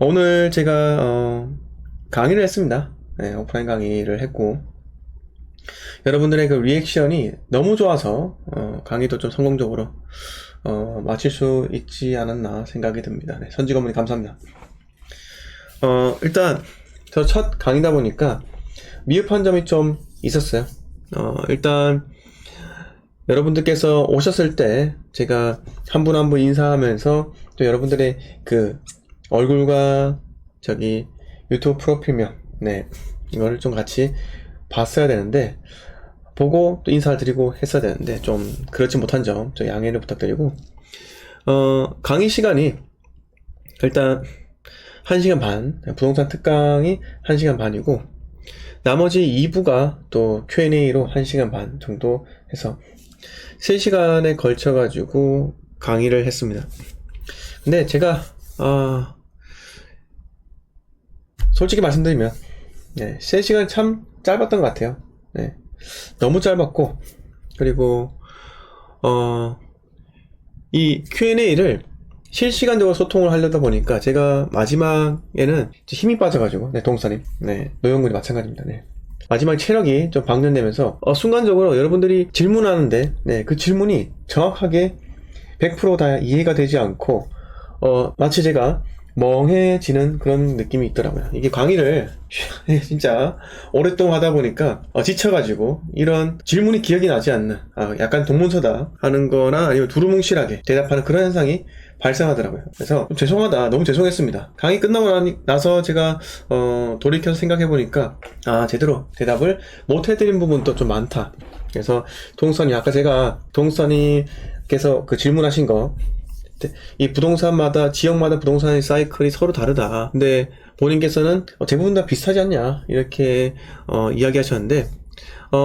오늘 제가 강의를 했습니다. 네, 오프라인 강의를 했고 여러분들의 그 리액션이 너무 좋아서 강의도 좀 성공적으로 마칠 수 있지 않았나 생각이 듭니다. 네, 선직어머니 감사합니다. 일단 저 첫 강의다 보니까 미흡한 점이 좀 있었어요. 일단 여러분들께서 오셨을 때 제가 한 분 한 분 인사하면서 또 여러분들의 그 얼굴과 저기 유튜브 프로필명 이거를 좀 같이 봤어야 되는데 보고 또 인사를 드리고 했어야 되는데 좀 그렇지 못한 점 저 양해를 부탁드리고 강의 시간이 일단 1시간 반, 부동산 특강이 1시간 반이고 나머지 2부가 또 Q&A로 1시간 반 정도 해서 3시간에 걸쳐 가지고 강의를 했습니다. 근데 제가 솔직히 말씀드리면 3시간 참 짧았던 것 같아요. 너무 짧았고 그리고 이 Q&A를 실시간적으로 소통을 하려다 보니까 제가 마지막에는 힘이 빠져가지고 동사님 노영근이 마찬가지입니다. 마지막 체력이 좀 방전되면서 순간적으로 여러분들이 질문하는데 그 질문이 정확하게 100% 다 이해가 되지 않고 마치 제가 멍해지는 그런 느낌이 있더라고요. 이게 강의를 진짜 오랫동안 하다 보니까 지쳐가지고 이런 질문이 기억이 나지 않는 약간 동문서다 하는 거나 아니면 두루뭉실하게 대답하는 그런 현상이 발생하더라고요. 그래서 좀 죄송하다, 너무 죄송했습니다. 강의 끝나고 나서 제가 돌이켜서 생각해보니까 제대로 대답을 못 해드린 부분도 좀 많다. 그래서 동선이 아까 제가 동선이께서 그 질문하신 거 이 부동산마다 지역마다 부동산의 사이클이 서로 다르다. 근데 본인께서는 대부분 다 비슷하지 않냐 이렇게 이야기하셨는데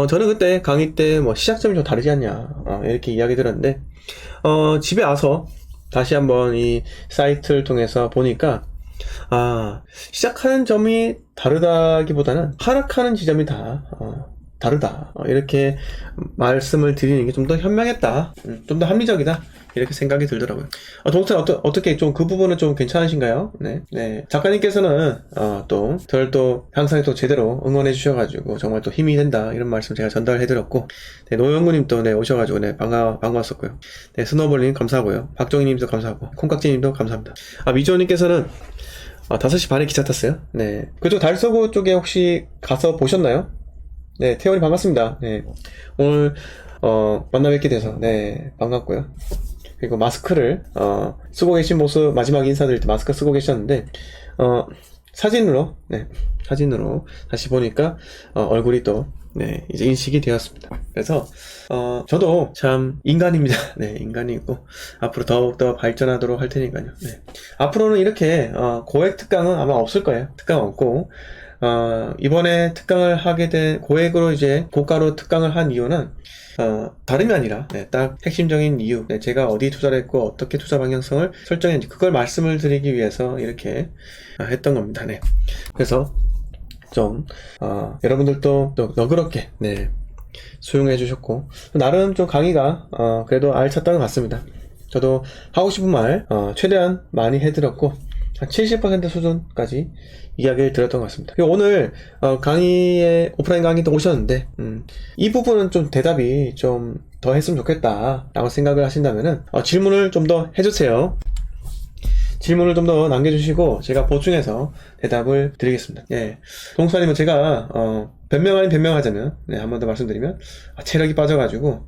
저는 그때 강의 때 뭐 시작점이 좀 다르지 않냐 이렇게 이야기 들었는데 집에 와서 다시 한번 이 사이트를 통해서 보니까 시작하는 점이 다르다기보다는 하락하는 지점이 다 다르다 이렇게 말씀을 드리는 게 좀 더 현명했다, 좀 더 합리적이다 이렇게 생각이 들더라고요. 동생 어떻게 좀 그 부분은 좀 괜찮으신가요? 네. 작가님께서는 또 저를 또 항상 또 제대로 응원해 주셔가지고 정말 또 힘이 된다 이런 말씀 제가 전달해드렸고 노영구님 또 오셔가지고 반가웠었고요. 스노볼님 감사하고요. 박정희님도 감사하고 콩깍지님도 감사합니다. 미조님께서는 5시 반에 기차 탔어요. 그쪽 달서구 쪽에 혹시 가서 보셨나요? 태원이 반갑습니다. 오늘 만나 뵙게 돼서 반갑고요. 그리고 마스크를 쓰고 계신 모습 마지막 인사드릴 때 마스크 쓰고 계셨는데 사진으로 다시 보니까 얼굴이 또 이제 인식이 되었습니다. 그래서 저도 참 인간입니다. 인간이고 앞으로 더욱더 발전하도록 할 테니까요. 앞으로는 이렇게 고액 특강은 아마 없을 거예요. 특강 없고 이번에 특강을 하게 된 고액으로 이제 고가로 특강을 한 이유는 다름이 아니라 딱 핵심적인 이유, 제가 어디 투자를 했고 어떻게 투자 방향성을 설정했는지 그걸 말씀을 드리기 위해서 이렇게 했던 겁니다. 그래서 좀 여러분들도 또 너그럽게 수용해 주셨고 나름 좀 강의가 그래도 알찼던 것 같습니다. 저도 하고 싶은 말 최대한 많이 해드렸고 한 70% 수준까지 이야기를 드렸던 것 같습니다. 그리고 오늘 강의에 오프라인 강의도 오셨는데 이 부분은 좀 대답이 좀 더 했으면 좋겠다 라고 생각을 하신다면은 질문을 좀 더 해주세요. 질문을 좀 더 남겨주시고 제가 보충해서 대답을 드리겠습니다. 동수아님은 제가 변명 아닌 변명하자면 한 번 더 말씀드리면 체력이 빠져가지고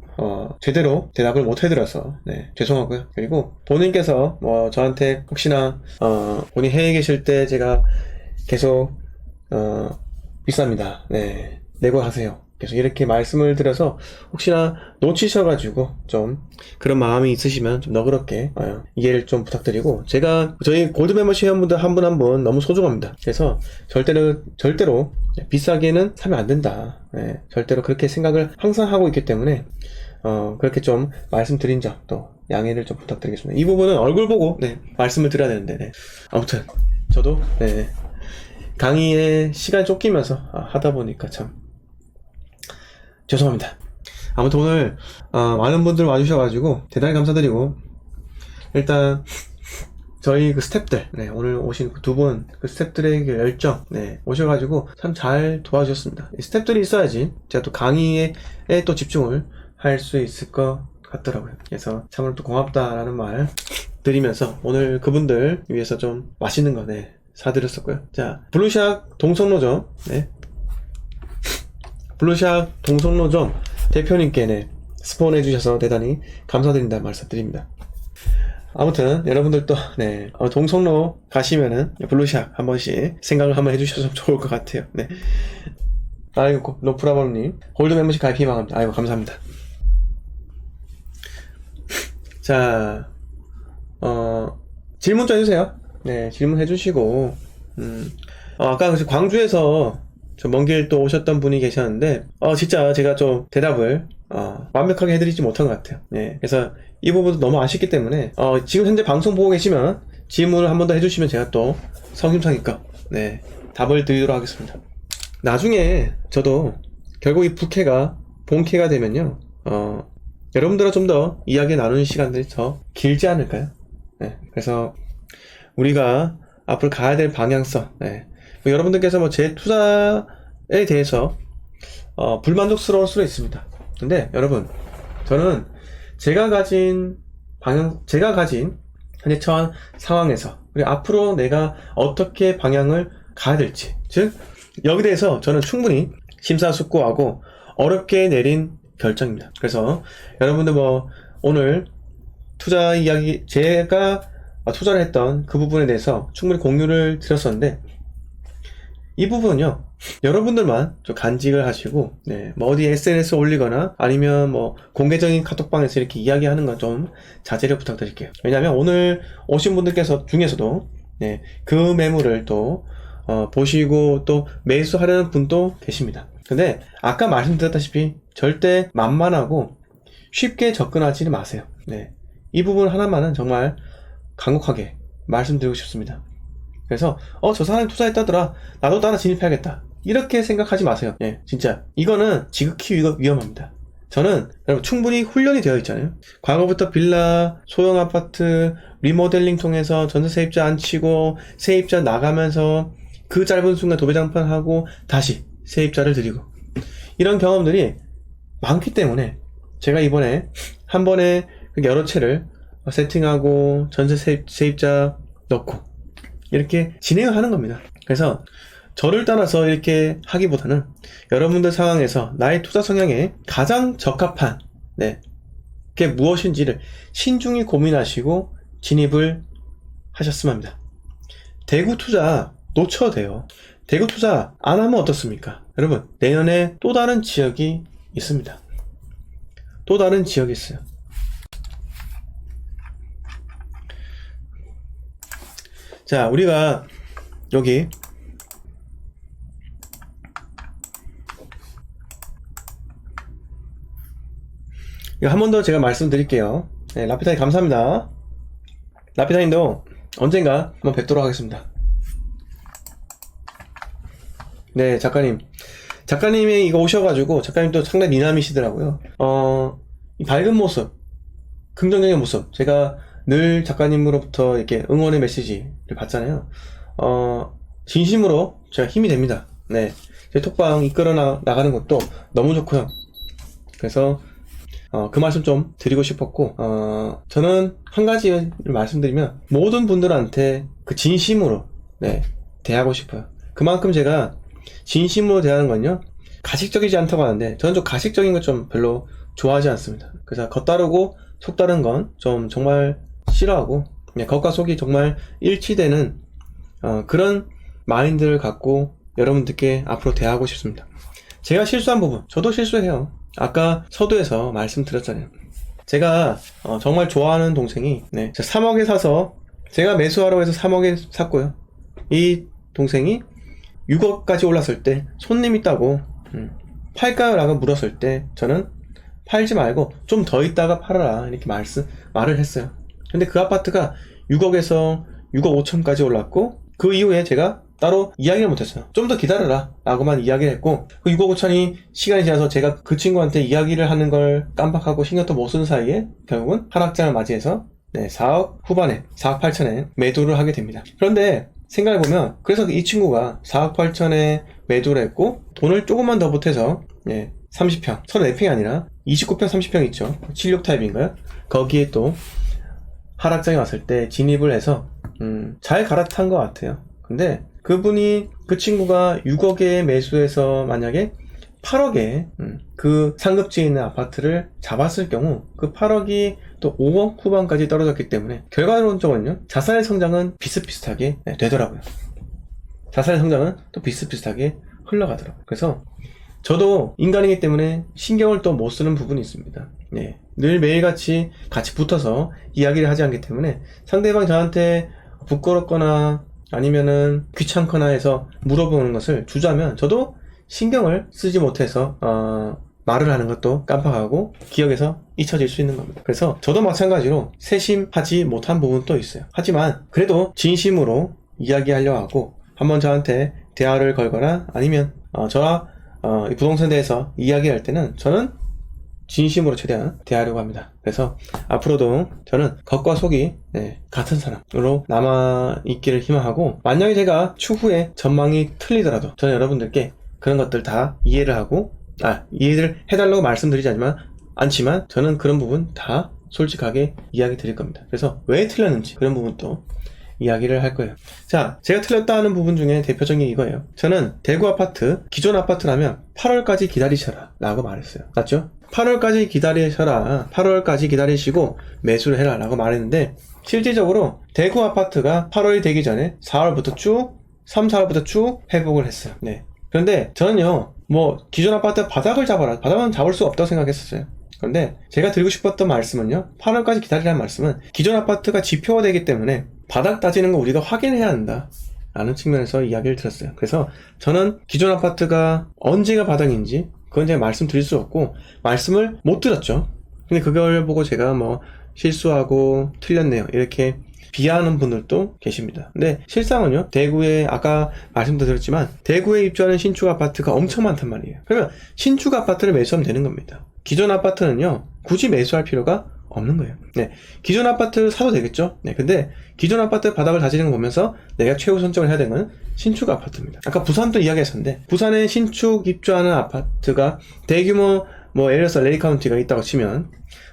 제대로 대답을 못 해드려서 죄송하고요. 그리고 본인께서 저한테 혹시나 본인 해외에 계실 때 제가 계속 비쌉니다. 내고 하세요. 계속 이렇게 말씀을 드려서 혹시나 놓치셔가지고 좀 그런 마음이 있으시면 좀 너그럽게 이해를 좀 부탁드리고 제가 저희 골드 멤버십 회원분들 한 분 한 분 너무 소중합니다. 그래서 절대로 비싸게는 사면 안 된다. 절대로 그렇게 생각을 항상 하고 있기 때문에 그렇게 좀 말씀드린 점 또 양해를 좀 부탁드리겠습니다. 이 부분은 얼굴 보고 말씀을 드려야 되는데 아무튼 저도 강의에 시간이 쫓기면서 하다 보니까 참 죄송합니다. 아무튼 오늘 많은 분들 와주셔가지고 대단히 감사드리고 일단 저희 그 스탭들, 네, 오늘 오신 그 두 분, 그 스탭들의 그 열정, 네, 오셔가지고 참 잘 도와주셨습니다. 이 스탭들이 있어야지 제가 또 강의에 또 집중을 할 수 있을 것 같더라고요. 그래서 참으로 또 고맙다라는 말 드리면서 오늘 그분들 위해서 좀 맛있는 거, 네, 사드렸었고요. 자, 블루샥 동성로점, 네, 블루샥 동성로점 대표님께, 네, 스폰해 주셔서 대단히 감사드린다는 말씀드립니다. 아무튼 여러분들도, 네, 동성로 가시면은 블루샥 한 번씩 생각을 한번 해주셔서 좋을 것 같아요. 네. 아이고, 노프라버님 골드 멤버십 가입 희망합니다. 아이고, 감사합니다. 자, 질문 좀 해주세요. 네, 질문 해주시고, 아까 광주에서 저 먼 길 또 오셨던 분이 계셨는데, 진짜 제가 좀 대답을, 완벽하게 해드리지 못한 것 같아요. 네, 그래서 이 부분도 너무 아쉽기 때문에, 지금 현재 방송 보고 계시면 질문을 한 번 더 해주시면 제가 또 성심성의껏, 네, 답을 드리도록 하겠습니다. 나중에 저도 결국 이 부캐가 본캐가 되면요, 여러분들과 좀 더 이야기 나누는 시간들이 더 길지 않을까요? 네, 그래서 우리가 앞으로 가야 될 방향성, 네, 여러분들께서 뭐 제 투자에 대해서 불만족스러울 수도 있습니다. 근데 여러분, 저는 제가 가진 현재 처한 상황에서 그리고 앞으로 내가 어떻게 방향을 가야 될지, 즉 여기 대해서 저는 충분히 심사숙고하고 어렵게 내린 결정입니다. 그래서 여러분들 뭐 오늘 투자 이야기, 제가 투자를 했던 그 부분에 대해서 충분히 공유를 드렸었는데, 이 부분은요, 여러분들만 좀 간직을 하시고, 네, 뭐 어디 SNS 올리거나 아니면 뭐 공개적인 카톡방에서 이렇게 이야기하는 건 좀 자제를 부탁드릴게요. 왜냐하면 오늘 오신 분들께서 중에서도, 네, 그 매물을 또 보시고 또 매수하려는 분도 계십니다. 근데 아까 말씀드렸다시피 절대 만만하고 쉽게 접근하지는 마세요. 네, 이 부분 하나만은 정말 간곡하게 말씀드리고 싶습니다. 그래서 저 사람이 투자했다더라, 나도 따라 진입해야겠다, 이렇게 생각하지 마세요. 예, 진짜 이거는 지극히 위험합니다. 저는 여러분 충분히 훈련이 되어 있잖아요. 과거부터 빌라, 소형 아파트 리모델링 통해서 전세 세입자 안 치고 세입자 나가면서 그 짧은 순간 도배장판하고 다시 세입자를 드리고, 이런 경험들이 많기 때문에 제가 이번에 한 번에 여러 채를 세팅하고 전세 세입자 넣고 이렇게 진행을 하는 겁니다. 그래서 저를 따라서 이렇게 하기보다는 여러분들 상황에서 나의 투자 성향에 가장 적합한, 네, 게 무엇인지를 신중히 고민하시고 진입을 하셨으면 합니다. 대구 투자 놓쳐도 돼요. 대구 투자 안 하면 어떻습니까? 여러분, 내년에 또 다른 지역이 있습니다. 또 다른 지역이 있어요. 자, 우리가 여기 이거 한 번 더 제가 말씀드릴게요. 네, 라피타님 감사합니다. 라피타님도 언젠가 한번 뵙도록 하겠습니다. 네, 작가님이 이거 오셔가지고 작가님도 상당히 미남이시더라고요. 이 밝은 모습, 긍정적인 모습, 제가 늘 작가님으로부터 이렇게 응원의 메시지를 받잖아요. 진심으로 제가 힘이 됩니다. 네, 제 톡방 이끌어 나가는 것도 너무 좋고요. 그래서 그 말씀 좀 드리고 싶었고, 저는 한 가지를 말씀드리면 모든 분들한테 그 진심으로, 네, 대하고 싶어요. 그만큼 제가 진심으로 대하는 건요, 가식적이지 않다고 하는데 저는 좀 가식적인 거 좀 별로 좋아하지 않습니다. 그래서 겉다르고 속다른 건 좀 정말 싫어하고, 겉과 속이 정말 일치되는 그런 마인드를 갖고 여러분들께 앞으로 대하고 싶습니다. 제가 실수한 부분, 저도 실수해요. 아까 서두에서 말씀드렸잖아요. 제가 정말 좋아하는 동생이, 네, 3억에 사서 제가 매수하라고 해서 3억에 샀고요. 이 동생이 6억까지 올랐을 때 손님 있다고 팔까요? 라고 물었을 때 저는 팔지 말고 좀 더 있다가 팔아라, 이렇게 말을 했어요. 근데 그 아파트가 6억에서 6억 5천까지 올랐고, 그 이후에 제가 따로 이야기를 못했어요. 좀 더 기다려라 라고만 이야기를 했고, 그 6억 5천이 시간이 지나서 제가 그 친구한테 이야기를 하는 걸 깜빡하고 신경도 못 쓰는 사이에 결국은 하락장을 맞이해서 4억 후반에 4억 8천에 매도를 하게 됩니다. 그런데 생각해보면 그래서 이 친구가 4억 8천에 매도를 했고 돈을 조금만 더 보태서 30평 34평이 아니라 29평 30평 있죠. 76 타입인가요? 거기에 또 하락장이 왔을 때 진입을 해서 잘 갈아탄 것 같아요. 근데 그 친구가 6억에 매수해서 만약에 8억에 그 상급지에 있는 아파트를 잡았을 경우 그 8억이 또 5억 후반까지 떨어졌기 때문에 결과론적으로는요 자산의 성장은 비슷비슷하게 되더라고요. 자산의 성장은 또 비슷비슷하게 흘러가더라고요. 그래서 저도 인간이기 때문에 신경을 또 못 쓰는 부분이 있습니다. 늘 매일같이 같이 붙어서 이야기를 하지 않기 때문에 상대방 저한테 부끄럽거나 아니면은 귀찮거나 해서 물어보는 것을 주저하면 저도 신경을 쓰지 못해서 말을 하는 것도 깜빡하고 기억에서 잊혀질 수 있는 겁니다. 그래서 저도 마찬가지로 세심하지 못한 부분도 있어요. 하지만 그래도 진심으로 이야기하려고 하고 한번 저한테 대화를 걸거나 아니면 저와 이 부동산에 대해서 이야기할 때는 저는 진심으로 최대한 대하려고 합니다. 그래서 앞으로도 저는 겉과 속이 같은 사람으로 남아있기를 희망하고 만약에 제가 추후에 전망이 틀리더라도 저는 여러분들께 그런 것들 다 이해를 해달라고 말씀드리지 않지만 저는 그런 부분 다 솔직하게 이야기 드릴 겁니다. 그래서 왜 틀렸는지 그런 부분도 이야기를 할 거예요. 자, 제가 틀렸다 하는 부분 중에 대표적인 게 이거예요. 저는 대구 아파트, 기존 아파트라면 8월까지 기다리셔라 라고 말했어요. 맞죠? 8월까지 기다리셔라. 8월까지 기다리시고 매수를 해라 라고 말했는데 실질적으로 대구 아파트가 8월이 되기 전에 4월부터 쭉 3, 4월부터 쭉 회복을 했어요. 그런데 저는요 기존 아파트 바닥은 잡을 수 없다고 생각했었어요. 그런데 제가 드리고 싶었던 말씀은요 8월까지 기다리라는 말씀은 기존 아파트가 지표가 되기 때문에 바닥 따지는 거 우리가 확인해야 한다 라는 측면에서 이야기를 드렸어요. 그래서 저는 기존 아파트가 언제가 바닥인지 그건 제가 말씀드릴 수 없고 말씀을 못 드렸죠. 근데 그걸 보고 제가 실수하고 틀렸네요 이렇게 비하하는 분들도 계십니다. 근데 실상은요 대구에 아까 말씀도 드렸지만 대구에 입주하는 신축 아파트가 엄청 많단 말이에요. 그러면 신축 아파트를 매수하면 되는 겁니다. 기존 아파트는요 굳이 매수할 필요가 없는 거예요. 기존 아파트를 사도 되겠죠. 근데 기존 아파트 바닥을 다지는 거 보면서 내가 최우선적으로 해야 되는 건 신축 아파트입니다. 아까 부산도 이야기했었는데 부산에 신축 입주하는 아파트가 대규모 예를 들어서 레이 카운티가 있다고 치면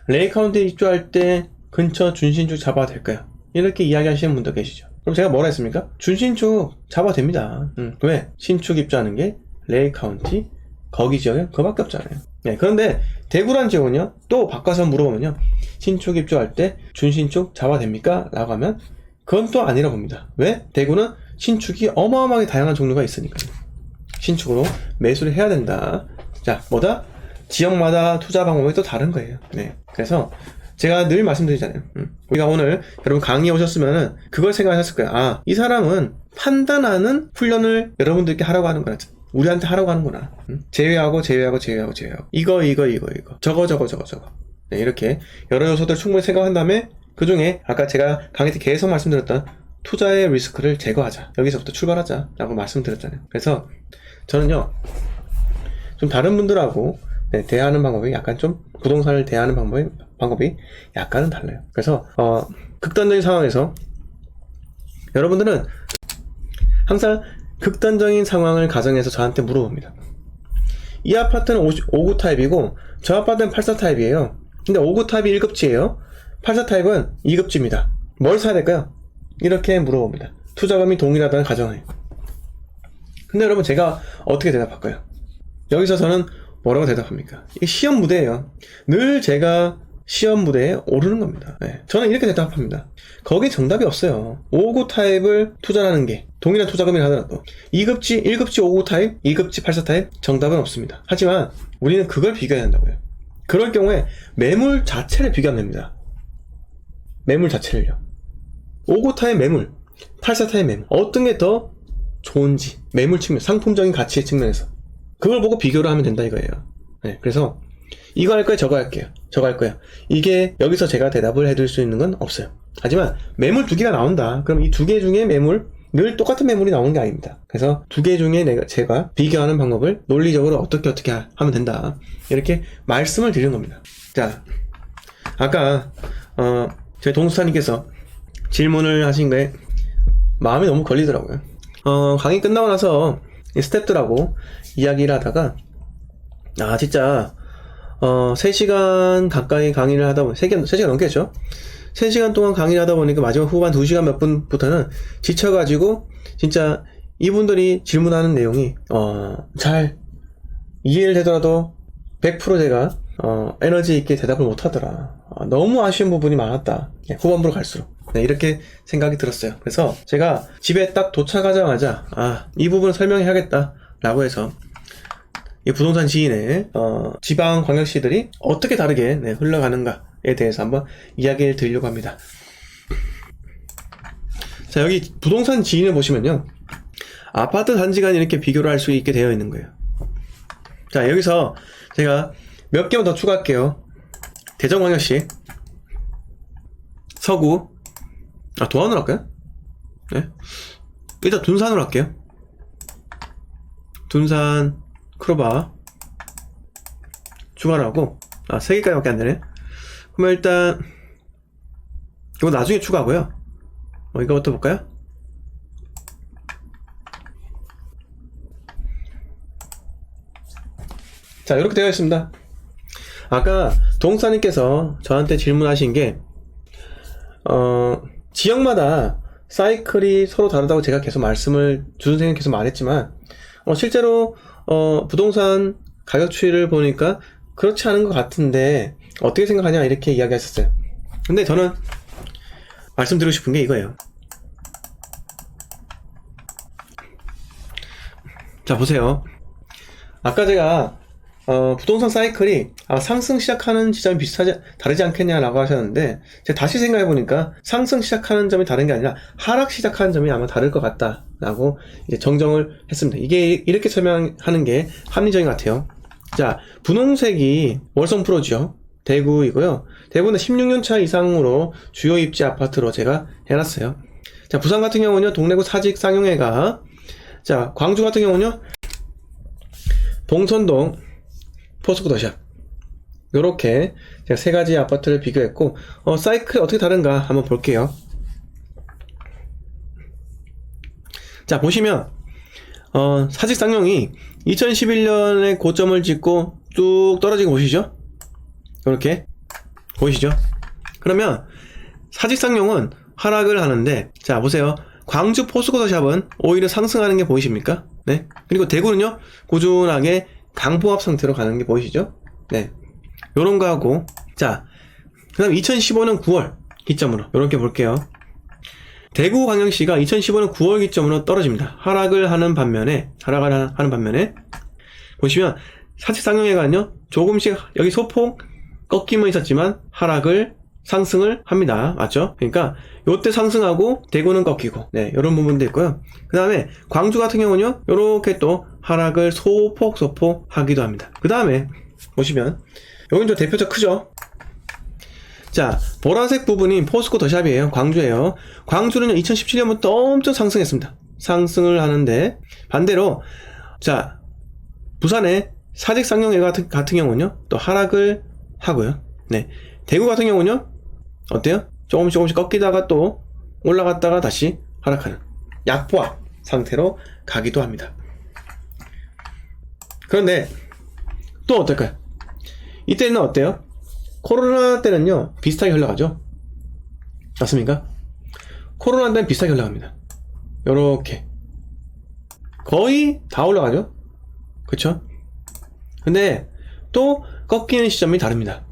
레이 카운티에 입주할 때 근처 준신축 잡아야 될까요? 이렇게 이야기하시는 분도 계시죠. 그럼 제가 뭐라 했습니까? 준신축 잡아도 됩니다. 왜? 신축 입주하는 게 레이 카운티 거기 지역엔 그거밖에 없잖아요. 그런데 대구란 지역은요 또 바꿔서 물어보면요 신축 입주할 때 준신축 잡아도 됩니까? 라고 하면 그건 또 아니라고 봅니다. 왜? 대구는 신축이 어마어마하게 다양한 종류가 있으니까요. 신축으로 매수를 해야 된다. 자, 지역마다 투자 방법이 또 다른 거예요. 그래서 제가 늘 말씀드리잖아요. 우리가 오늘 여러분 강의에 오셨으면은 그걸 생각하셨을 거예요. 이 사람은 판단하는 훈련을 여러분들께 하라고 하는 거야. 우리한테 하라고 하는구나. 제외하고 이거 저거 이렇게 여러 요소들 충분히 생각한 다음에 그 중에 아까 제가 강의 때 계속 말씀드렸던 투자의 리스크를 제거하자. 여기서부터 출발하자 라고 말씀드렸잖아요. 그래서 저는요 좀 다른 분들하고 대하는 방법이 약간 좀 부동산을 대하는 방법이 약간은 달라요. 그래서 극단적인 상황에서 여러분들은 항상 극단적인 상황을 가정해서 저한테 물어봅니다. 이 아파트는 59 타입이고 저 아파트는 84 타입이에요. 근데 59 타입이 1급지예요. 84 타입은 2급지입니다. 뭘 사야 될까요? 이렇게 물어봅니다. 투자금이 동일하다는 가정하에. 근데 여러분 제가 어떻게 대답할까요? 여기서 저는 뭐라고 대답합니까? 이게 시험 무대예요. 늘 제가 시험 무대에 오르는 겁니다. 저는 이렇게 대답합니다. 거기에 정답이 없어요. 59 타입을 투자하는 게 동일한 투자금이라 하더라도 2급지, 1급지 59 타입, 2급지 84 타입 정답은 없습니다. 하지만 우리는 그걸 비교해야 한다고요. 그럴 경우에 매물 자체를 비교하면 됩니다. 매물 자체를요. 59 타입 매물, 84 타입 매물 어떤 게 더 좋은지 매물 측면, 상품적인 가치의 측면에서 그걸 보고 비교를 하면 된다 이거예요. 그래서 이거 할 거예요, 저거 할게요. 저거 할 거예요. 이게 여기서 제가 대답을 해드릴 수 있는 건 없어요. 하지만 매물 두 개가 나온다. 그럼 이 두 개 중에 매물 늘 똑같은 매물이 나오는 게 아닙니다. 그래서 두 개 중에 제가 비교하는 방법을 논리적으로 어떻게 하면 된다. 이렇게 말씀을 드리는 겁니다. 자, 아까 저희 동수사님께서 질문을 하신 거에 마음이 너무 걸리더라고요. 강의 끝나고 나서 스태프들하고 이야기를 하다가 진짜 3시간 가까이 강의를 하다 보니 3시간 넘겠죠? 3시간 동안 강의를 하다 보니까 마지막 후반 2시간 몇 분부터는 지쳐가지고 진짜 이분들이 질문하는 내용이 잘 이해를 되더라도 100% 제가 에너지 있게 대답을 못하더라. 너무 아쉬운 부분이 많았다. 후반부로 갈수록. 이렇게 생각이 들었어요. 그래서 제가 집에 딱 도착하자마자 이 부분을 설명해야겠다 라고 해서 이 부동산 지인의 지방 광역시들이 어떻게 다르게 흘러가는가에 대해서 한번 이야기를 드리려고 합니다. 자, 여기 부동산 지인을 보시면요, 아파트 단지 간 이렇게 비교를 할 수 있게 되어 있는 거예요. 자, 여기서 제가 몇 개만 더 추가할게요. 대전광역시, 서구, 도안으로 할까요? 네. 일단 둔산으로 할게요. 둔산, 크로바 추가를 하고 3개까지 밖에 안 되네. 그러면 일단 이거 나중에 추가하고요. 이거부터 볼까요? 자, 이렇게 되어 있습니다. 아까 동사님께서 저한테 질문하신 게 지역마다 사이클이 서로 다르다고 제가 계속 말씀을 주선생님 계속 말했지만 실제로 부동산 가격 추이를 보니까 그렇지 않은 것 같은데 어떻게 생각하냐 이렇게 이야기하셨어요. 근데 저는 말씀드리고 싶은 게 이거예요. 자, 보세요. 아까 제가 부동산 사이클이 상승 시작하는 지점이 다르지 않겠냐라고 하셨는데, 제가 다시 생각해보니까 상승 시작하는 점이 다른 게 아니라 하락 시작하는 점이 아마 다를 것 같다라고 이제 정정을 했습니다. 이게 이렇게 설명하는 게 합리적인 것 같아요. 자, 분홍색이 월성 프로죠. 대구이고요. 대구는 16년차 이상으로 주요 입지 아파트로 제가 해놨어요. 자, 부산 같은 경우는요, 동래구 사직 쌍용회가, 자, 광주 같은 경우는요, 봉선동 포스코 더샵, 요렇게 제가 3가지 아파트를 비교했고, 사이클이 어떻게 다른가 한번 볼게요. 자, 보시면 사직 쌍용이 2011년에 고점을 찍고 쭉 떨어지고 보시죠? 이렇게 보이시죠? 그러면 사직 쌍용은 하락을 하는데, 자, 보세요. 광주 포스코 더샵은 오히려 상승하는 게 보이십니까? 네. 그리고 대구는요, 꾸준하게 강봉합 상태로 가는 게 보이시죠? 네. 요런 거 하고, 자, 그 다음 2015년 9월 기점으로 요렇게 볼게요. 대구 광역시가 2015년 9월 기점으로 떨어집니다. 하락을 하는 반면에 보시면 사직 쌍용회관요, 조금씩 여기 소폭 꺾임은 있었지만 상승을 합니다. 맞죠? 그러니까 요때 상승하고 대구는 꺾이고, 네, 요런 부분도 있고요. 그 다음에 광주 같은 경우는요, 요렇게 또 하락을 소폭 하기도 합니다. 그 다음에 보시면 여긴 좀 대표적 크죠? 자, 보라색 부분이 포스코 더샵이에요. 광주예요. 광주는요, 2017년부터 엄청 상승했습니다. 상승을 하는데, 반대로 자, 부산의 사직 쌍용회 같은 경우는요, 또 하락을 하고요. 네, 대구 같은 경우는요, 어때요? 조금씩 꺾이다가 또 올라갔다가 다시 하락하는 약보합 상태로 가기도 합니다. 그런데 또 어떨까요? 이때는 어때요? 코로나 때는요, 비슷하게 흘러가죠? 맞습니까? 코로나 때는 비슷하게 흘러갑니다. 요렇게 거의 다 올라가죠? 그쵸? 근데 또 꺾이는 시점이 다릅니다.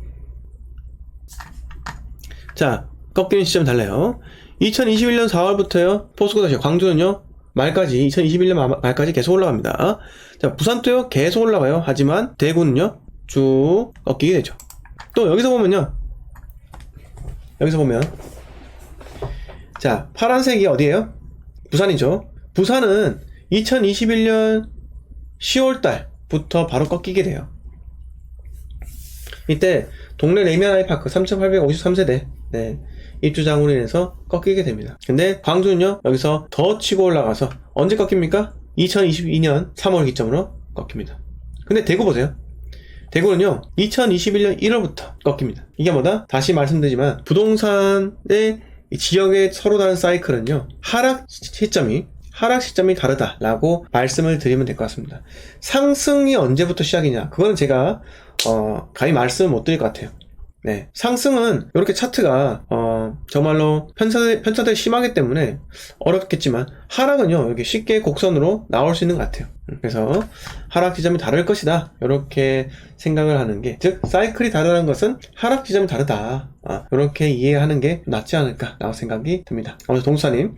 자, 꺾이는 시점 달라요. 2021년 4월부터요, 포스코 더샵 광주는요, 2021년 말까지 계속 올라갑니다. 자, 부산도요, 계속 올라가요. 하지만 대구는요, 쭉 꺾이게 되죠. 또 여기서 보면 자, 파란색이 어디예요? 부산이죠. 부산은 2021년 10월달부터 바로 꺾이게 돼요. 이때 동래 레미안 아이파크 3,853세대 입주장으로 인해서 꺾이게 됩니다. 근데 광주는요, 여기서 더 치고 올라가서 언제 꺾입니까? 2022년 3월 기점으로 꺾입니다. 근데 대구 보세요. 대구는요 2021년 1월부터 꺾입니다. 이게 뭐다? 다시 말씀드리지만 부동산의 이 지역의 서로 다른 사이클은요 하락 시점이 다르다라고 말씀을 드리면 될 것 같습니다. 상승이 언제부터 시작이냐? 그거는 제가 감히 말씀을 못 드릴 것 같아요. 네, 상승은 이렇게 차트가 정말로 편차들이 심하기 때문에 어렵겠지만 하락은요 이렇게 쉽게 곡선으로 나올 수 있는 것 같아요. 그래서 하락 지점이 다를 것이다 이렇게 생각을 하는 게, 즉 사이클이 다르다는 것은 하락 지점이 다르다, 이렇게 이해하는 게 낫지 않을까 라고 생각이 듭니다. 아무튼 동사님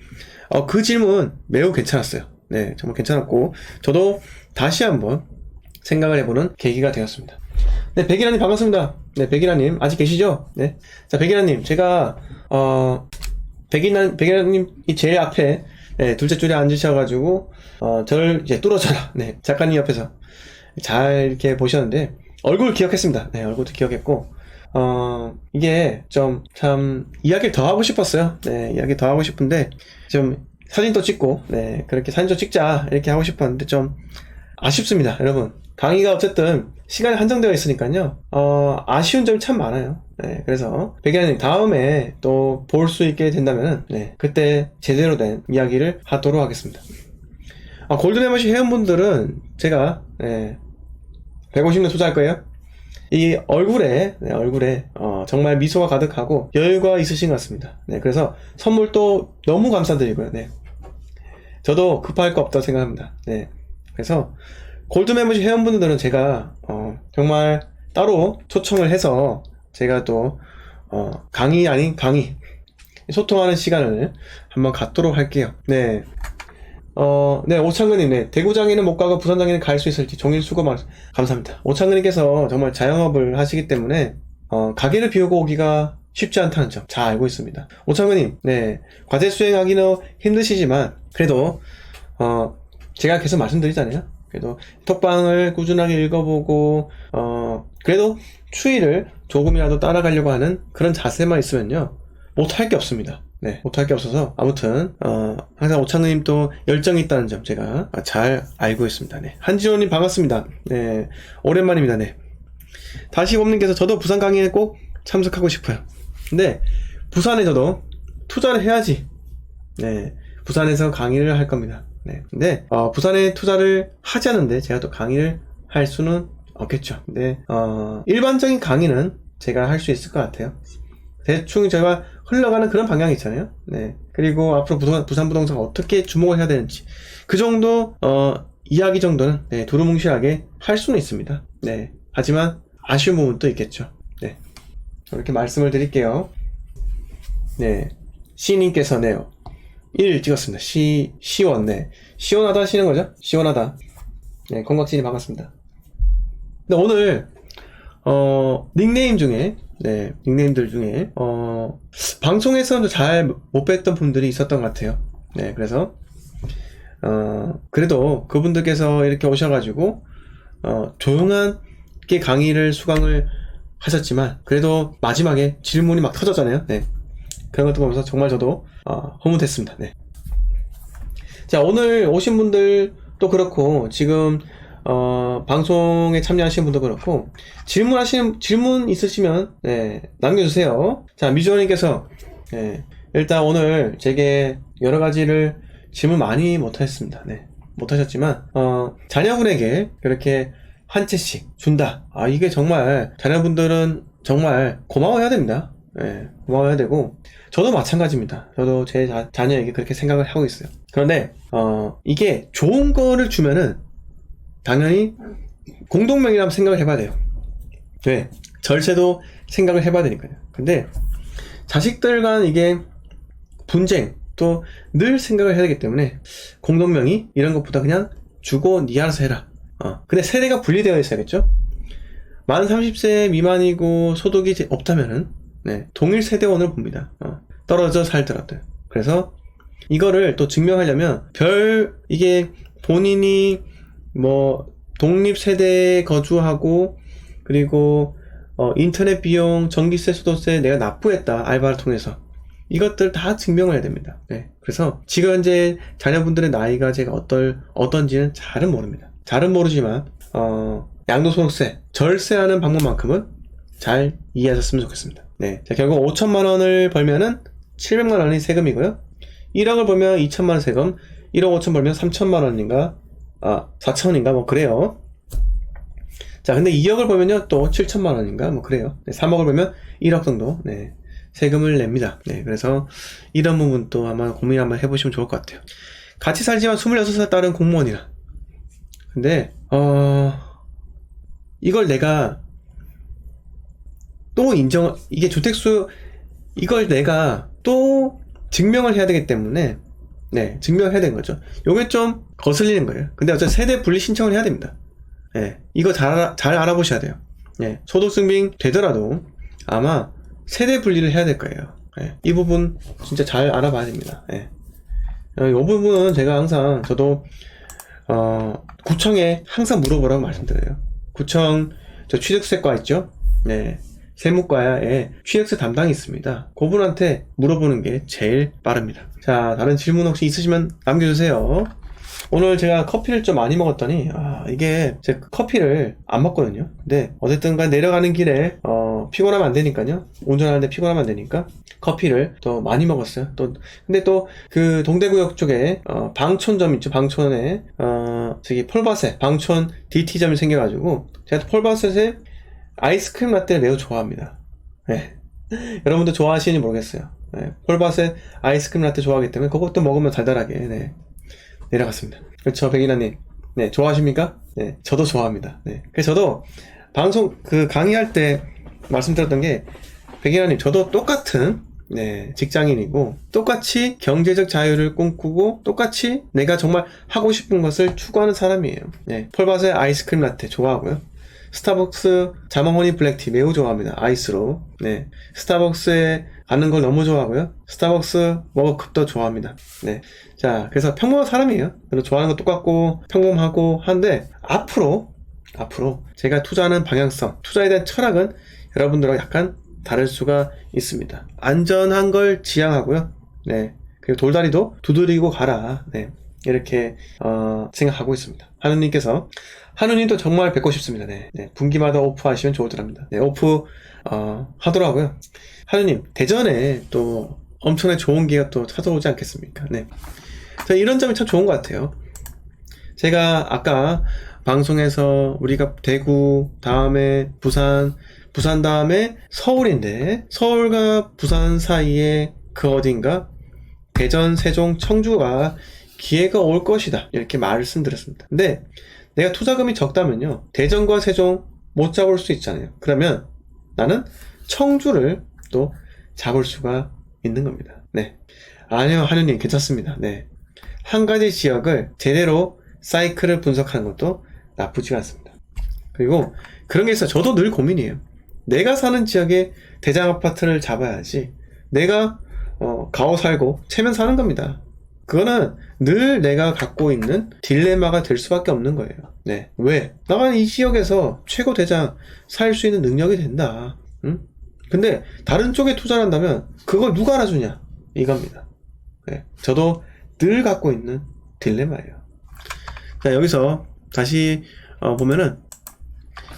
그 질문 매우 괜찮았어요. 네, 정말 괜찮았고 저도 다시 한번 생각을 해보는 계기가 되었습니다. 네, 백일아님 반갑습니다. 네, 백일아님 아직 계시죠? 네. 자, 백일아님 제가 백일아님이 제일 앞에 둘째 줄에 앉으셔가지고 저를 이제 뚫어져라. 네, 작가님 옆에서 잘 이렇게 보셨는데 얼굴 기억했습니다. 네, 얼굴도 기억했고 이게 좀 참 이야기를 더 하고 싶었어요. 네, 이야기 더 하고 싶은데 좀 사진도 찍고 네, 그렇게 사진 좀 찍자 이렇게 하고 싶었는데 좀 아쉽습니다, 여러분. 강의가 어쨌든 시간이 한정되어 있으니까요 아쉬운 점이 참 많아요. 네, 그래서 백일아님 다음에 또 볼 수 있게 된다면 네, 그때 제대로 된 이야기를 하도록 하겠습니다. 골든에머시 회원분들은 제가 150년 투자할 거예요. 이 얼굴에 정말 미소가 가득하고 여유가 있으신 것 같습니다. 네, 그래서 선물도 너무 감사드리고요. 네, 저도 급할 거 없다고 생각합니다. 네, 그래서 골드 멤버십 회원분들은 제가 정말 따로 초청을 해서 제가 또 강의 아닌 강의 소통하는 시간을 한번 갖도록 할게요. 네. 네, 오창근님, 네. 대구장에는 못 가고 부산장에는 갈 수 있을지 종일 수고 감사합니다. 오창근님께서 정말 자영업을 하시기 때문에 가게를 비우고 오기가 쉽지 않다는 점 잘 알고 있습니다. 오창근님, 네. 과제 수행하기는 힘드시지만 그래도 제가 계속 말씀드리잖아요. 그래도 톡방을 꾸준하게 읽어보고 그래도 추이를 조금이라도 따라가려고 하는 그런 자세만 있으면요 못할 게 없습니다. 네, 못할 게 없어서 아무튼 항상 오창근님 또 열정이 있다는 점 제가 잘 알고 있습니다. 네, 한지호님 반갑습니다. 네, 오랜만입니다. 네, 다시 봄님께서 저도 부산 강의에 꼭 참석하고 싶어요. 근데 부산에 저도 투자를 해야지. 네, 부산에서 강의를 할 겁니다. 네, 근데 부산에 투자를 하지 않는데 제가 또 강의를 할 수는 없겠죠. 근데 일반적인 강의는 제가 할 수 있을 것 같아요. 대충 제가 흘러가는 그런 방향이 있잖아요. 네, 그리고 앞으로 부산 부동산 어떻게 주목을 해야 되는지 그 정도 이야기 정도는 네, 두루뭉실하게 할 수는 있습니다. 네, 하지만 아쉬운 부분도 있겠죠. 네, 이렇게 말씀을 드릴게요. 네, 시님께서네요. 1 찍었습니다. 시원, 네. 시원하다 하시는 거죠? 시원하다. 네, 건각진이 반갑습니다. 근데 오늘, 닉네임 중에, 네, 닉네임들 중에, 방송에서는 잘 못 뵀던 분들이 있었던 것 같아요. 네, 그래서, 그래도 그분들께서 이렇게 오셔가지고, 조용하게 강의를 수강을 하셨지만, 그래도 마지막에 질문이 막 터졌잖아요. 네. 그런 것도 보면서 정말 저도 흐뭇했습니다. 네. 자, 오늘 오신 분들도 그렇고 지금 방송에 참여하시는 분도 그렇고 질문 있으시면 네, 남겨주세요. 자, 미주원님께서 네, 일단 오늘 제게 여러 가지를 질문 많이 못하셨습니다. 네, 못하셨지만 자녀분에게 이렇게 한 채씩 준다. 이게 정말 자녀분들은 정말 고마워해야 됩니다. 네, 고마워해야 되고 저도 마찬가지입니다. 저도 제 자녀에게 그렇게 생각을 하고 있어요. 그런데 이게 좋은 거를 주면은 당연히 공동명이라고 생각을 해봐야 돼요. 네, 절세도 생각을 해봐야 되니까요. 근데 자식들 간 이게 분쟁 또 늘 생각을 해야 되기 때문에 공동명의 이런 것보다 그냥 주고 니 알아서 해라. 근데 세대가 분리되어 있어야겠죠. 만 30세 미만이고 소득이 없다면은 네, 동일 세대원을 봅니다. 떨어져 살더라도. 그래서 이거를 또 증명하려면 이게 본인이 뭐 독립 세대에 거주하고 그리고 인터넷 비용, 전기세, 수도세 내가 납부했다. 알바를 통해서. 이것들 다 증명을 해야 됩니다. 네, 그래서 지금 현재 자녀분들의 나이가 제가 어떤지는 잘은 모릅니다. 잘은 모르지만 양도소득세, 절세하는 방법만큼은 잘 이해하셨으면 좋겠습니다. 네. 자, 결국 5천만 원을 벌면은 700만 원이 세금이고요. 1억을 벌면 2천만 원 세금, 1억 5천 벌면 3천만 원인가, 4천인가, 뭐, 그래요. 자, 근데 2억을 벌면요, 또 7천만 원인가, 뭐, 그래요. 네, 3억을 벌면 1억 정도, 네, 세금을 냅니다. 네, 그래서 이런 부분도 아마 고민 한번 해보시면 좋을 것 같아요. 같이 살지만 26살 따른 공무원이라. 근데, 이걸 내가 또 이게 주택수, 이걸 내가 또 증명을 해야 되기 때문에, 네, 증명을 해야 되는 거죠. 요게 좀 거슬리는 거예요. 근데 어차피 세대 분리 신청을 해야 됩니다. 네, 이거 잘 알아보셔야 돼요. 네, 소득증빙 되더라도 아마 세대 분리를 해야 될 거예요. 네, 이 부분 진짜 잘 알아봐야 됩니다. 네. 이 부분은 제가 항상, 저도, 구청에 항상 물어보라고 말씀드려요. 구청, 저 취득세과 있죠? 네. 세무과에 취득세 담당이 있습니다. 그분한테 물어보는 게 제일 빠릅니다. 자, 다른 질문 혹시 있으시면 남겨주세요. 오늘 제가 커피를 좀 많이 먹었더니, 이게 제가 커피를 안 먹거든요. 근데 어쨌든 간 내려가는 길에 피곤하면 안 되니까요. 운전하는데 피곤하면 안 되니까 커피를 또 많이 먹었어요. 근데 또 그 동대구역 쪽에 방촌점 있죠. 방촌에 저기 폴바셋 방촌 DT점이 생겨가지고 제가 폴바셋에 아이스크림 라떼를 매우 좋아합니다. 네. 여러분도 좋아하시는지 모르겠어요. 네. 폴바셋 아이스크림 라떼 좋아하기 때문에 그것도 먹으면 달달하게, 네, 내려갔습니다. 그렇죠, 백이나님. 네, 좋아하십니까? 네, 저도 좋아합니다. 네. 그래서 저도 방송 강의할 때 말씀드렸던 게, 백이나님, 저도 똑같은, 네, 직장인이고 똑같이 경제적 자유를 꿈꾸고 똑같이 내가 정말 하고 싶은 것을 추구하는 사람이에요. 네, 폴바셋 아이스크림 라떼 좋아하고요. 스타벅스 자몽허니 블랙티 매우 좋아합니다. 아이스로. 네, 스타벅스에 가는 걸 너무 좋아하고요. 스타벅스 머그컵도 좋아합니다. 네, 자, 그래서 평범한 사람이에요. 그래서 좋아하는 거 똑같고 평범하고 한데, 앞으로 제가 투자하는 방향성, 투자에 대한 철학은 여러분들과 약간 다를 수가 있습니다. 안전한 걸 지향하고요. 네, 그리고 돌다리도 두드리고 가라. 네, 이렇게 생각하고 있습니다. 하느님도 정말 뵙고 싶습니다. 네, 네, 분기마다 오프하시면 좋더랍니다. 네, 오프 하더라고요. 하느님, 대전에 또 엄청나게 좋은 기회가 또 찾아오지 않겠습니까? 네, 이런 점이 참 좋은 것 같아요. 제가 아까 방송에서 우리가 대구 다음에 부산 다음에 서울인데, 서울과 부산 사이에 그 어딘가 대전, 세종, 청주가 기회가 올 것이다, 이렇게 말씀드렸습니다. 근데 내가 투자금이 적다면요, 대전과 세종 못 잡을 수 있잖아요. 그러면 나는 청주를 또 잡을 수가 있는 겁니다. 네, 아니요, 하느님 괜찮습니다. 네, 한 가지 지역을 제대로 사이클을 분석하는 것도 나쁘지 않습니다. 그리고 그런 게 있어요. 저도 늘 고민이에요. 내가 사는 지역에 대장 아파트를 잡아야지, 내가 가오 살고 체면 사는 겁니다. 그거는 늘 내가 갖고 있는 딜레마가 될 수밖에 없는 거예요. 네, 왜? 나는 이 지역에서 최고 대장 살 수 있는 능력이 된다. 응? 근데 다른 쪽에 투자를 한다면 그걸 누가 알아주냐, 이겁니다. 네, 저도 늘 갖고 있는 딜레마예요. 자, 여기서 다시 보면은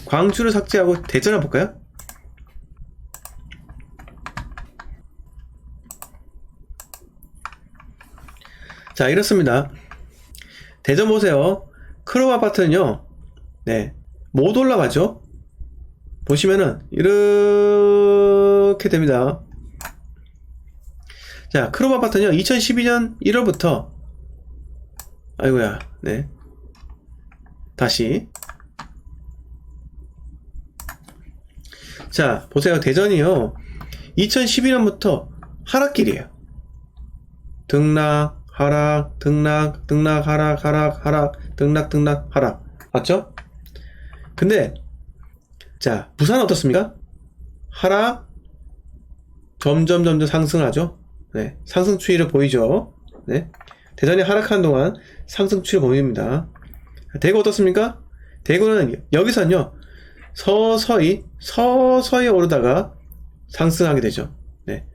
광주를 삭제하고 대전을 볼까요? 자, 이렇습니다. 대전 보세요. 크롭 아파트는요, 네, 못 올라가죠? 보시면은 이렇게 됩니다. 자, 크롭 아파트는요, 2012년 1월부터, 아이고야, 네, 다시. 자, 보세요. 대전이요, 2012년부터 하락길이에요. 등락, 하락, 등락, 등락, 하락, 하락, 하락, 등락, 등락, 하락. 맞죠? 근데 자, 부산은 어떻습니까? 하락, 점점 상승을 하죠. 네, 상승 추이를 보이죠. 네, 대전이 하락하는 동안 상승 추이를 보입니다. 대구 어떻습니까? 대구는 여기서는요, 서서히 오르다가 상승하게 되죠. 네,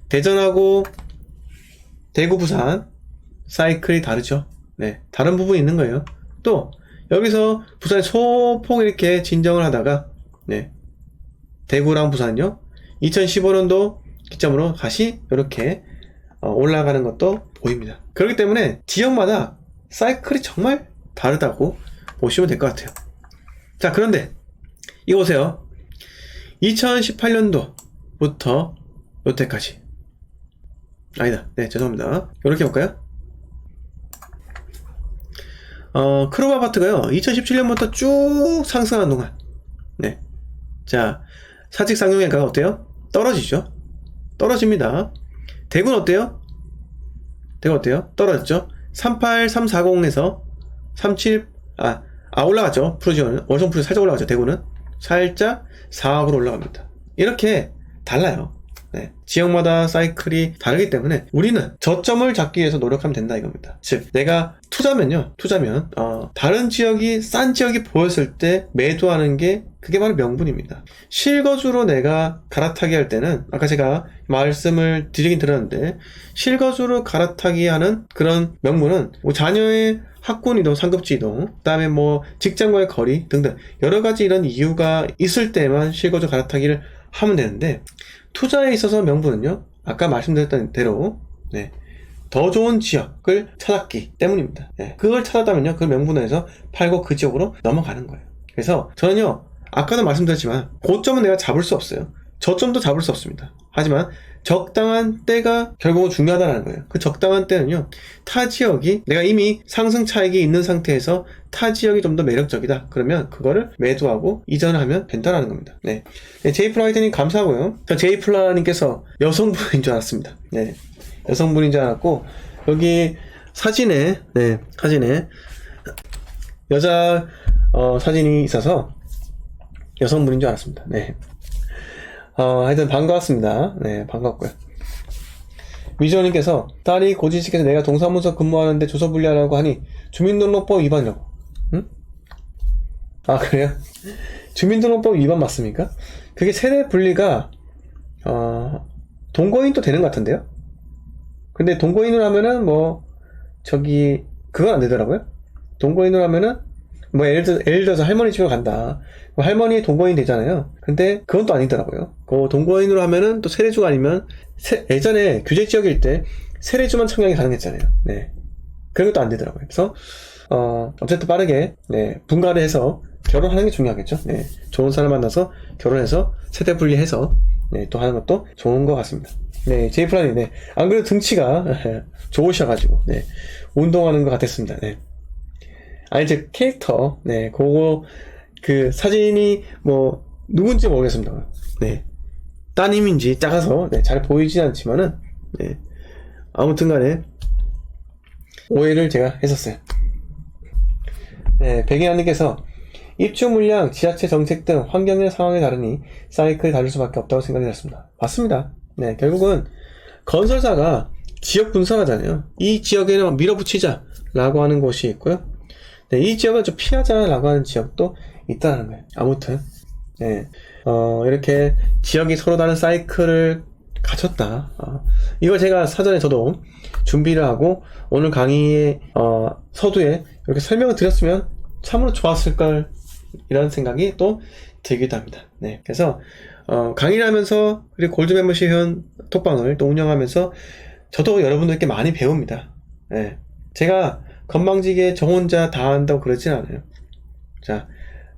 대전하고 대구, 부산 사이클이 다르죠. 네, 다른 부분이 있는 거예요. 또 여기서 부산에 소폭 이렇게 진정을 하다가 네, 대구랑 부산요 2015년도 기점으로 다시 이렇게 올라가는 것도 보입니다. 그렇기 때문에 지역마다 사이클이 정말 다르다고 보시면 될 것 같아요. 자, 그런데 이거 보세요. 2018년도부터 여태까지 아니다. 네, 죄송합니다. 이렇게 볼까요? 크롭 아파트가요 2017년부터 쭉 상승하는 동안 네, 자, 사직 상용외과가 어때요? 떨어지죠? 떨어집니다. 대구는 어때요? 대구 어때요? 떨어졌죠? 38340에서 37, 올라갔죠. 프로지오는. 월성 프로지오 살짝 올라갔죠. 대구는. 살짝 4억으로 올라갑니다. 이렇게 달라요. 네. 지역마다 사이클이 다르기 때문에 우리는 저점을 잡기 위해서 노력하면 된다 이겁니다. 즉, 내가 투자면, 다른 지역이, 싼 지역이 보였을 때 매도하는 게 그게 바로 명분입니다. 실거주로 내가 갈아타기 할 때는 아까 제가 말씀을 드리긴 드렸는데 실거주로 갈아타기 하는 그런 명분은 뭐 자녀의 학군 이동, 상급지 이동, 그 다음에 뭐 직장과의 거리 등등 여러 가지 이런 이유가 있을 때만 실거주 갈아타기를 하면 되는데 투자에 있어서 명분은요 아까 말씀드렸던 대로 네, 더 좋은 지역을 찾았기 때문입니다. 네, 그걸 찾았다면요 그 명분에서 팔고 그 지역으로 넘어가는 거예요. 그래서 저는요 아까도 말씀드렸지만 고점은 내가 잡을 수 없어요. 저점도 잡을 수 없습니다. 하지만 적당한 때가 결국은 중요하다는 거예요. 그 적당한 때는요 타 지역이 내가 이미 상승 차익이 있는 상태에서 타 지역이 좀 더 매력적이다 그러면 그거를 매도하고 이전을 하면 된다는 겁니다. 네, 제이플라이트님 감사하고요. 저 제이플라님께서 여성분인 줄 알았습니다. 네, 여성분인 줄 알았고 여기 사진에 여자 사진이 있어서 여성분인 줄 알았습니다. 네. 하여튼 반가웠습니다. 네, 반갑고요. 미주원님께서 딸이 고지식에서 내가 동사무소 근무하는데 주소 분리하라고 하니 주민등록법 위반이라고. 응? 아, 그래요? 주민등록법 위반 맞습니까? 그게 세대 분리가 동거인도 되는 것 같은데요? 근데 동거인으로 하면은 그건 안 되더라고요. 동거인으로 하면은 예를 들어서 할머니 집에 간다. 할머니 동거인 되잖아요. 근데 그건 또 아니더라고요. 그 동거인으로 하면은 또 세대주가 아니면 예전에 규제 지역일 때 세대주만 청약이 가능했잖아요. 네. 그런 것도 안 되더라고요. 그래서 어쨌든 빠르게 분가를 해서 결혼하는 게 중요하겠죠. 네. 좋은 사람 만나서 결혼해서 세대 분리해서 또 하는 것도 좋은 것 같습니다. 네, 제이플라님, 안 그래도 등치가 좋으셔가지고 운동하는 것 같았습니다. 네. 아니, 제 캐릭터, 그 사진이 누군지 모르겠습니다. 네. 따님인지 작아서, 잘 보이진 않지만은, 아무튼 간에, 오해를 제가 했었어요. 네, 백인아님께서, 입주 물량, 지자체 정책 등 환경의 상황이 다르니, 사이클이 다를 수밖에 없다고 생각이 들었습니다. 맞습니다. 네, 결국은, 건설사가 지역 분석하잖아요. 이 지역에는 밀어붙이자라고 하는 곳이 있고요. 네, 이 지역은 좀 피하자라고 하는 지역도 있다는 거예요. 아무튼, 이렇게 지역이 서로 다른 사이클을 갖췄다. 이걸 제가 사전에 저도 준비를 하고 오늘 강의의 서두에 이렇게 설명을 드렸으면 참으로 좋았을 걸 이런 생각이 또 들기도 합니다. 네, 그래서 강의를 하면서 그리고 골드 멤버십 회원 톡방을 또 운영하면서 저도 여러분들께 많이 배웁니다. 네, 제가 건방지게 저 혼자 다 한다고 그러진 않아요. 자,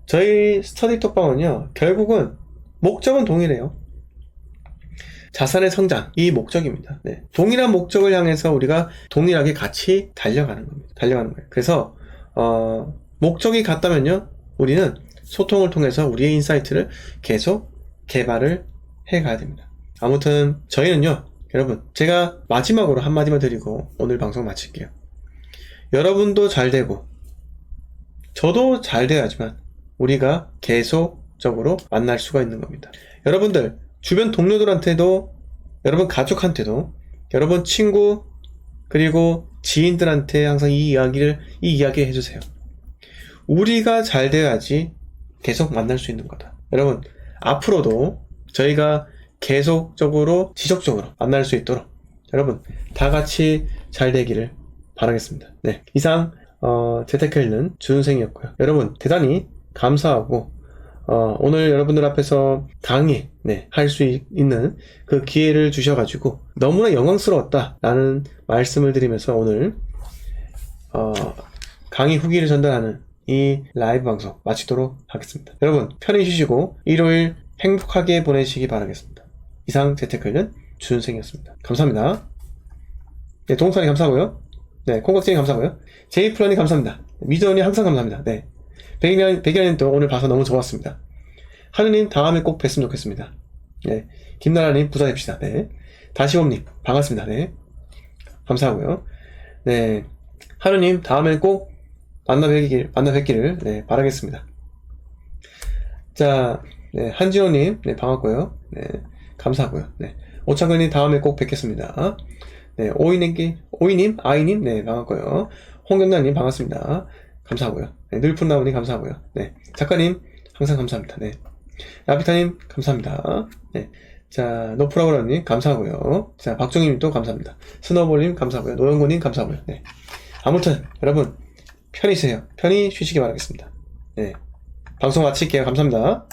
저희 스터디 톡방은요, 결국은 목적은 동일해요. 자산의 성장, 이 목적입니다. 네. 동일한 목적을 향해서 우리가 동일하게 같이 달려가는 겁니다. 달려가는 거예요. 그래서 목적이 같다면요, 우리는 소통을 통해서 우리의 인사이트를 계속 개발을 해가야 됩니다. 아무튼 저희는요, 여러분, 제가 마지막으로 한마디만 드리고 오늘 방송 마칠게요. 여러분도 잘 되고 저도 잘 돼야지만 우리가 계속적으로 만날 수가 있는 겁니다. 여러분들 주변 동료들한테도, 여러분 가족한테도, 여러분 친구 그리고 지인들한테 항상 이 이야기를 해주세요. 우리가 잘 돼야지 계속 만날 수 있는 거다. 여러분, 앞으로도 저희가 계속적으로 지속적으로 만날 수 있도록 여러분 다 같이 잘 되기를 바라겠습니다. 네, 이상 재테크에 있는 준생이었고요. 여러분 대단히 감사하고 오늘 여러분들 앞에서 강의 할 수 있는 그 기회를 주셔가지고 너무나 영광스러웠다라는 말씀을 드리면서 오늘 강의 후기를 전달하는 이 라이브 방송 마치도록 하겠습니다. 여러분 편히 쉬시고 일요일 행복하게 보내시기 바라겠습니다. 이상 재테크는 준생이었습니다. 감사합니다. 네, 동욱사님 감사하고요. 네, 콩깍지님 감사하고요. 제이플런님 감사합니다. 미전이 항상 감사합니다. 네, 백일현님도 오늘 봐서 너무 좋았습니다. 하느님 다음에 꼭 뵀으면 좋겠습니다. 네, 김나라님 부자됩시다. 네, 다시옴님 반갑습니다. 네, 감사하고요. 네, 하느님 다음에 꼭 만나 뵙기를 네, 바라겠습니다. 자, 네, 한지호님 네, 반갑고요. 네, 감사하고요. 네, 오창근님 다음에 꼭 뵙겠습니다. 네, 오이님, 아이님 네, 반갑고요. 홍경란님 반갑습니다. 감사하고요. 네, 늘푼나무님 감사하고요. 네, 작가님 항상 감사합니다. 네, 라피타님 감사합니다. 네, 자, 노프라브라님 감사하고요. 자, 박종희님도 감사합니다. 스노볼님 감사하고요. 노영구님 감사하고요. 네, 아무튼 여러분 편히 쉬세요. 편히 쉬시기 바라겠습니다. 네, 방송 마칠게요. 감사합니다.